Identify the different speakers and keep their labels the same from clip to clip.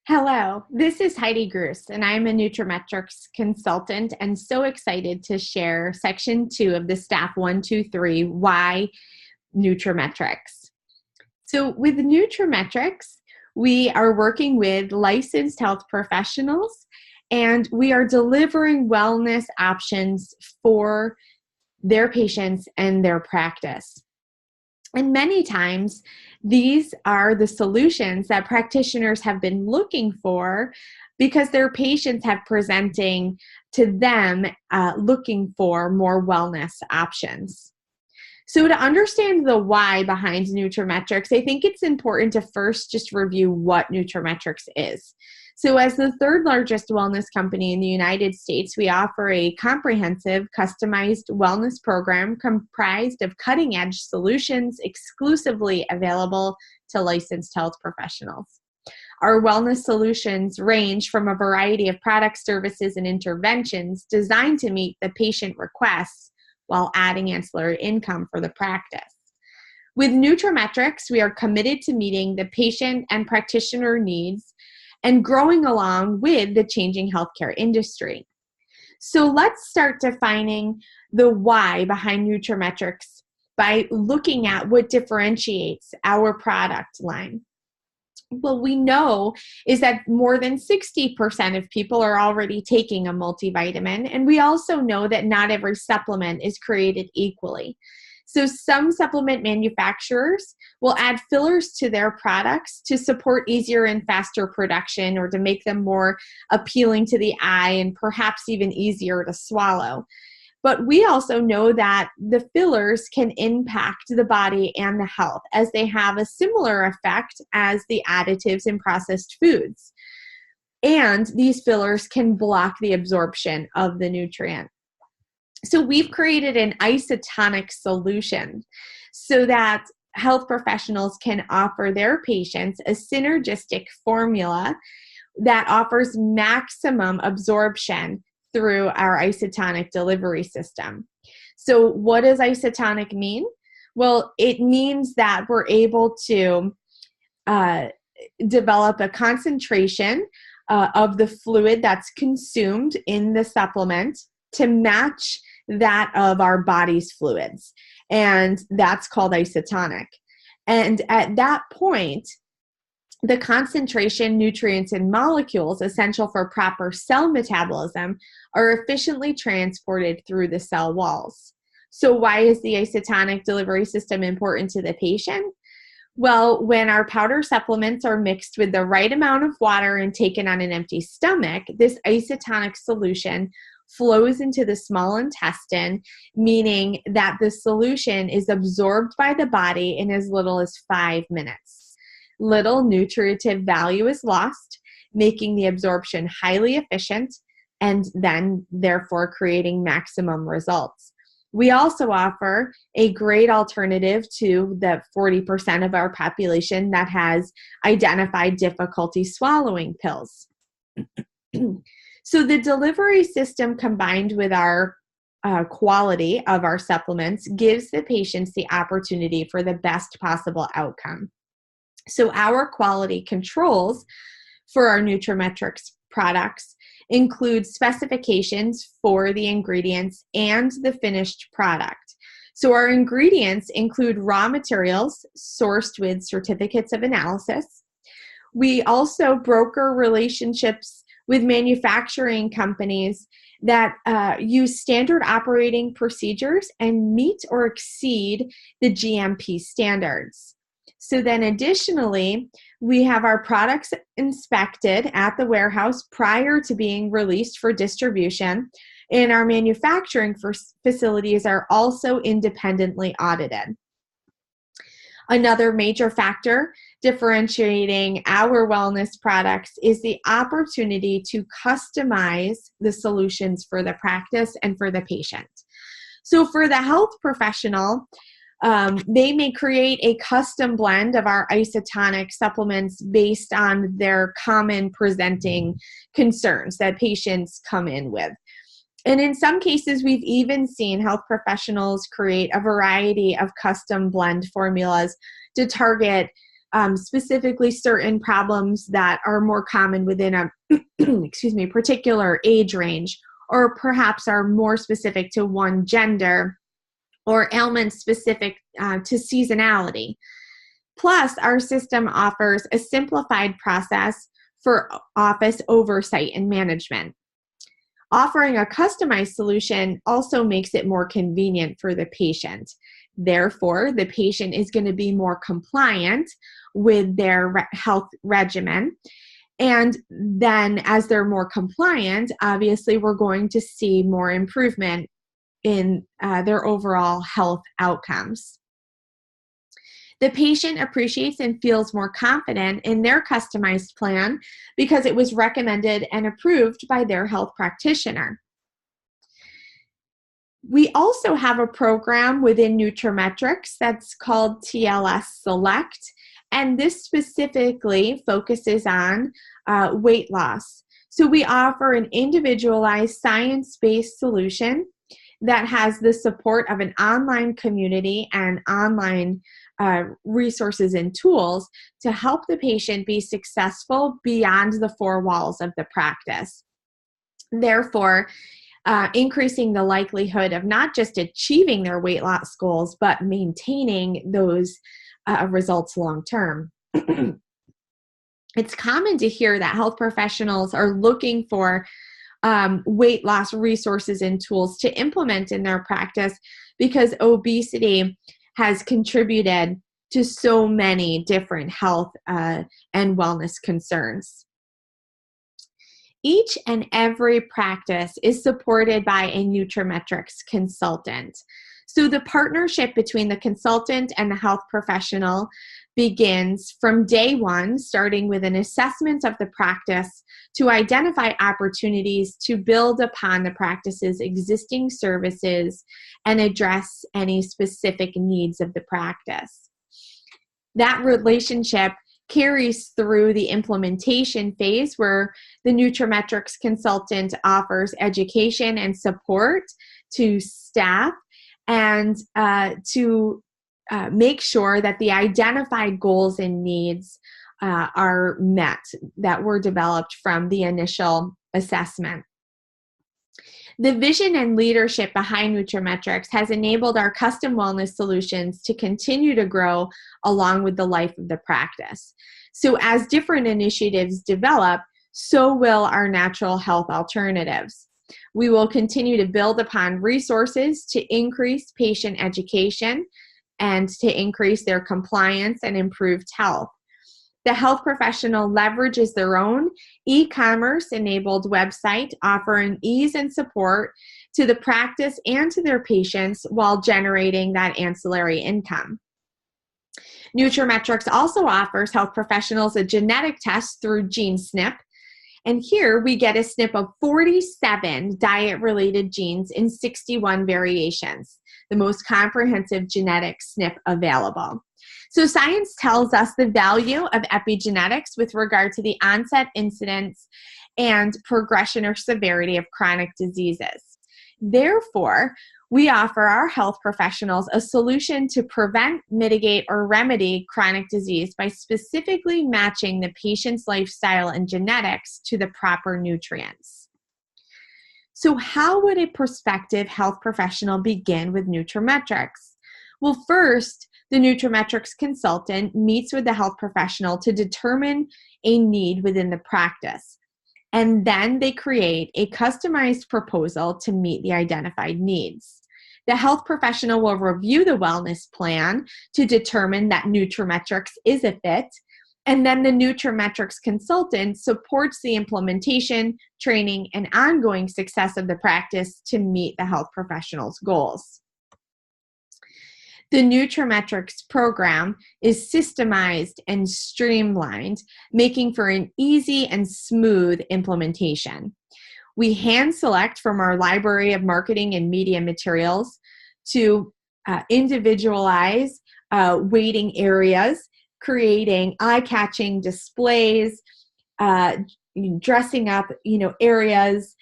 Speaker 1: Hello, this is Heidi Gruss, and I'm a nutraMetrix consultant and so excited to share section 2 of the Staff 123, Why nutraMetrix. So with nutraMetrix, we are working with licensed health professionals and we are delivering wellness options for their patients and their practice. And many times, these are the solutions that practitioners have been looking for because their patients have presenting to them looking for more wellness options. So to understand the why behind nutraMetrix, I think it's important to first just review what nutraMetrix is. So as the third largest wellness company in the United States, we offer a comprehensive, customized wellness program comprised of cutting-edge solutions exclusively available to licensed health professionals. Our wellness solutions range from a variety of products, services, and interventions designed to meet the patient requests while adding ancillary income for the practice. With nutraMetrix, we are committed to meeting the patient and practitioner needs and growing along with the changing healthcare industry. So let's start defining the why behind nutraMetrix by looking at what differentiates our product line. What we know is that more than 60% of people are already taking a multivitamin, and we also know that not every supplement is created equally. So some supplement manufacturers will add fillers to their products to support easier and faster production or to make them more appealing to the eye and perhaps even easier to swallow. But we also know that the fillers can impact the body and the health as they have a similar effect as the additives in processed foods. And these fillers can block the absorption of the nutrient. So we've created an isotonic solution so that health professionals can offer their patients a synergistic formula that offers maximum absorption through our isotonic delivery system. So what does isotonic mean? Well, it means that we're able to develop a concentration of the fluid that's consumed in the supplement to match that of our body's fluids. And that's called isotonic. And at that point, the concentration, nutrients, and molecules essential for proper cell metabolism are efficiently transported through the cell walls. So why is the isotonic delivery system important to the patient? Well, when our powder supplements are mixed with the right amount of water and taken on an empty stomach, this isotonic solution flows into the small intestine, meaning that the solution is absorbed by the body in as little as 5 minutes. Little nutritive value is lost, making the absorption highly efficient and then therefore creating maximum results. We also offer a great alternative to the 40% of our population that has identified difficulty swallowing pills. So the delivery system combined with our quality of our supplements gives the patients the opportunity for the best possible outcome. So our quality controls for our nutraMetrix products include specifications for the ingredients and the finished product. So our ingredients include raw materials sourced with certificates of analysis. We also broker relationships with manufacturing companies that use standard operating procedures and meet or exceed the GMP standards. So then additionally, we have our products inspected at the warehouse prior to being released for distribution, and our manufacturing facilities are also independently audited. Another major factor differentiating our wellness products is the opportunity to customize the solutions for the practice and for the patient. So for the health professional, they may create a custom blend of our isotonic supplements based on their common presenting concerns that patients come in with. And in some cases, we've even seen health professionals create a variety of custom blend formulas to target specifically certain problems that are more common within a particular age range, or perhaps are more specific to one gender, or ailments specific to seasonality. Plus, our system offers a simplified process for office oversight and management. Offering a customized solution also makes it more convenient for the patient. Therefore, the patient is going to be more compliant with their health regimen. And then as they're more compliant, obviously we're going to see more improvement in their overall health outcomes. The patient appreciates and feels more confident in their customized plan because it was recommended and approved by their health practitioner. We also have a program within nutraMetrix that's called TLS Select, and this specifically focuses on weight loss. So we offer an individualized science-based solution that has the support of an online community and online resources and tools to help the patient be successful beyond the four walls of the practice. Therefore, increasing the likelihood of not just achieving their weight loss goals, but maintaining those results long term. It's common to hear that health professionals are looking for weight loss resources and tools to implement in their practice because obesity has contributed to so many different health and wellness concerns. Each and every practice is supported by a nutraMetrix consultant. So the partnership between the consultant and the health professional begins from day one, starting with an assessment of the practice to identify opportunities to build upon the practice's existing services and address any specific needs of the practice. That relationship carries through the implementation phase, where the nutraMetrix consultant offers education and support to staff and to make sure that the identified goals and needs are met that were developed from the initial assessment. The vision and leadership behind nutraMetrix has enabled our custom wellness solutions to continue to grow along with the life of the practice. So as different initiatives develop, so will our natural health alternatives. We will continue to build upon resources to increase patient education and to increase their compliance and improved health. The health professional leverages their own e-commerce enabled website, offering ease and support to the practice and to their patients while generating that ancillary income. nutraMetrix also offers health professionals a genetic test through GeneSNP, and here we get a SNP of 47 diet-related genes in 61 variations, the most comprehensive genetic SNP available. So science tells us the value of epigenetics with regard to the onset, incidence, and progression or severity of chronic diseases. Therefore, we offer our health professionals a solution to prevent, mitigate, or remedy chronic disease by specifically matching the patient's lifestyle and genetics to the proper nutrients. So how would a prospective health professional begin with nutraMetrix? Well, first, the nutraMetrix consultant meets with the health professional to determine a need within the practice, and then they create a customized proposal to meet the identified needs. The health professional will review the wellness plan to determine that nutraMetrix is a fit, and then the nutraMetrix consultant supports the implementation, training, and ongoing success of the practice to meet the health professional's goals. The nutraMetrix program is systemized and streamlined, making for an easy and smooth implementation. We hand select from our library of marketing and media materials to individualize waiting areas, creating eye-catching displays, dressing up areas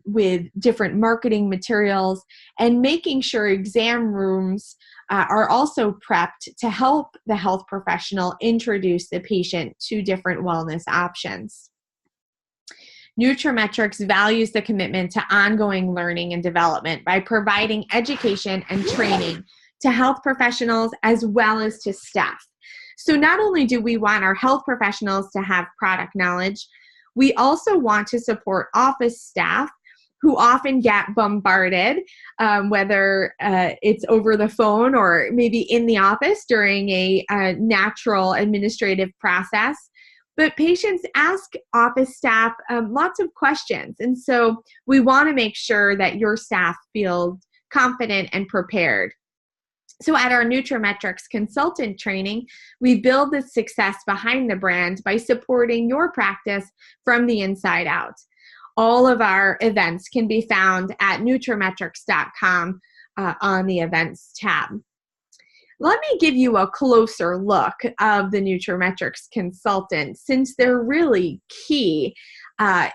Speaker 1: with different marketing materials, and making sure exam rooms are also prepped to help the health professional introduce the patient to different wellness options. nutraMetrix values the commitment to ongoing learning and development by providing education and training to health professionals as well as to staff. So not only do we want our health professionals to have product knowledge, we also want to support office staff who often get bombarded, whether it's over the phone or maybe in the office during a natural administrative process. But patients ask office staff lots of questions. And so we want to make sure that your staff feels confident and prepared. So at our nutraMetrix consultant training, we build the success behind the brand by supporting your practice from the inside out. All of our events can be found at nutrametrix.com on the events tab. Let me give you a closer look of the nutraMetrix consultant, since they're really key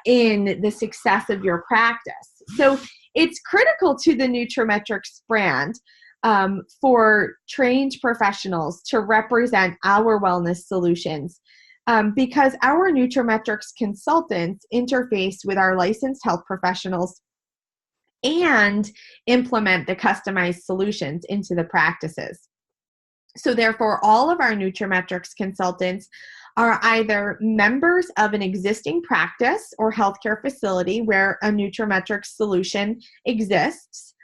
Speaker 1: in the success of your practice. So it's critical to the nutraMetrix brand for trained professionals to represent our wellness solutions, because our nutraMetrix consultants interface with our licensed health professionals and implement the customized solutions into the practices. So therefore, all of our nutraMetrix consultants are either members of an existing practice or healthcare facility where a nutraMetrix solution exists,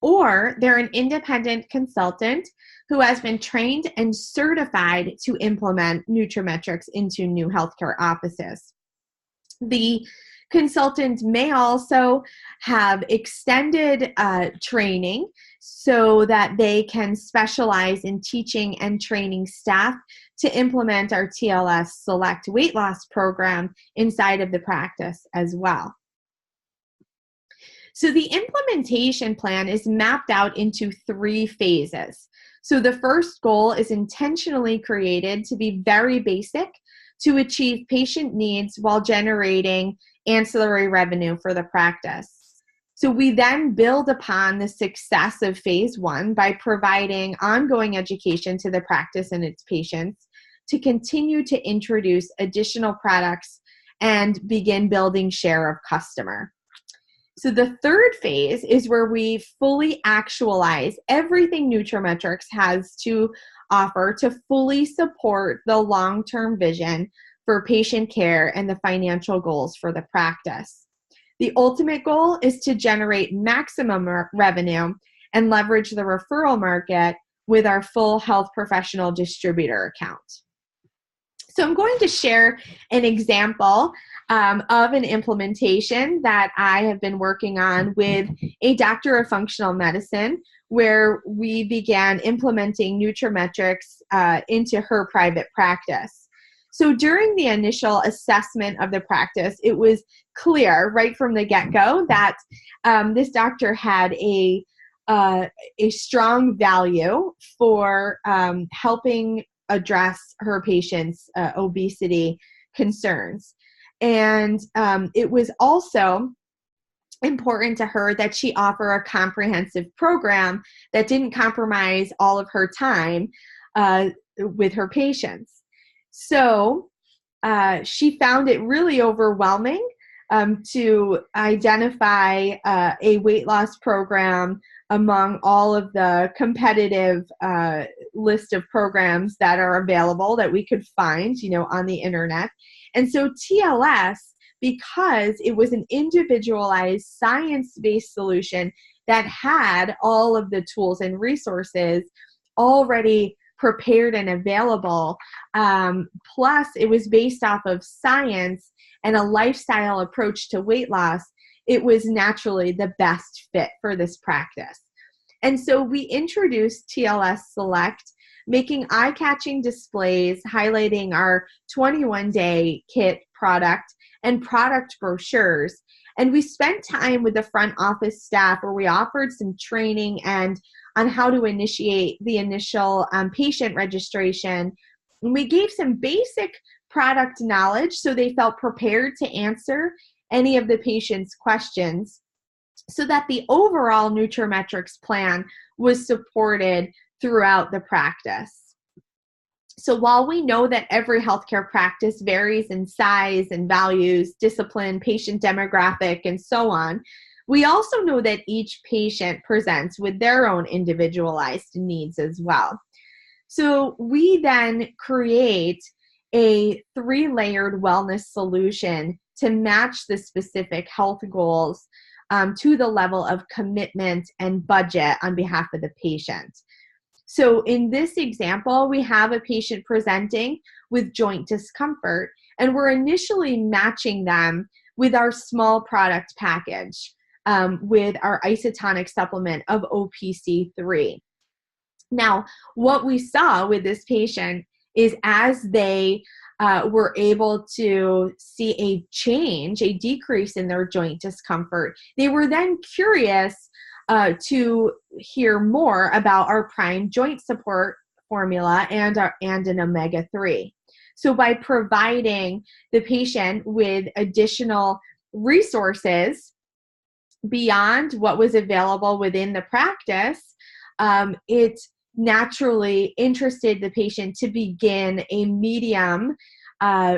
Speaker 1: or they're an independent consultant who has been trained and certified to implement nutraMetrix into new healthcare offices. The consultant may also have extended training so that they can specialize in teaching and training staff to implement our TLS Select weight loss program inside of the practice as well. So the implementation plan is mapped out into 3 phases. So the first goal is intentionally created to be very basic to achieve patient needs while generating ancillary revenue for the practice. So we then build upon the success of phase 1 by providing ongoing education to the practice and its patients to continue to introduce additional products and begin building share of customer. So the third phase is where we fully actualize everything nutraMetrix has to offer to fully support the long-term vision for patient care and the financial goals for the practice. The ultimate goal is to generate maximum revenue and leverage the referral market with our full health professional distributor account. So I'm going to share an example of an implementation that I have been working on with a doctor of functional medicine, where we began implementing nutraMetrix into her private practice. So during the initial assessment of the practice, it was clear right from the get-go that this doctor had a strong value for helping address her patients' obesity concerns. And it was also important to her that she offer a comprehensive program that didn't compromise all of her time with her patients. So she found it really overwhelming to identify a weight loss program among all of the competitive list of programs that are available that we could find, on the internet. And so TLS, because it was an individualized science-based solution that had all of the tools and resources already prepared and available, plus it was based off of science and a lifestyle approach to weight loss, it was naturally the best fit for this practice. And so we introduced TLS Select, making eye-catching displays highlighting our 21-day kit product and product brochures. And we spent time with the front office staff where we offered some training and on how to initiate the initial patient registration. And we gave some basic product knowledge so they felt prepared to answer any of the patient's questions, so that the overall nutraMetrix plan was supported throughout the practice. So while we know that every healthcare practice varies in size and values, discipline, patient demographic, and so on, we also know that each patient presents with their own individualized needs as well. So we then create a 3-layered wellness solution to match the specific health goals to the level of commitment and budget on behalf of the patient. So in this example, we have a patient presenting with joint discomfort, and we're initially matching them with our small product package, with our isotonic supplement of OPC3. Now, what we saw with this patient is as they were able to see a change, a decrease in their joint discomfort, they were then curious to hear more about our prime joint support formula and an omega-3. So by providing the patient with additional resources beyond what was available within the practice, it naturally interested the patient to begin a medium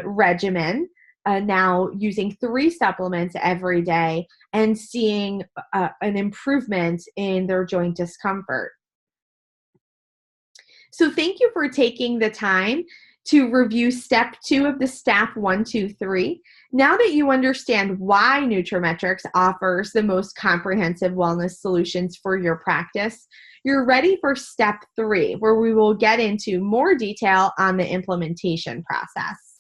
Speaker 1: regimen, now using 3 supplements every day and seeing an improvement in their joint discomfort. So thank you for taking the time to review step 2 of the STAF 1-2-3. Now that you understand why nutraMetrix offers the most comprehensive wellness solutions for your practice, you're ready for step 3, where we will get into more detail on the implementation process.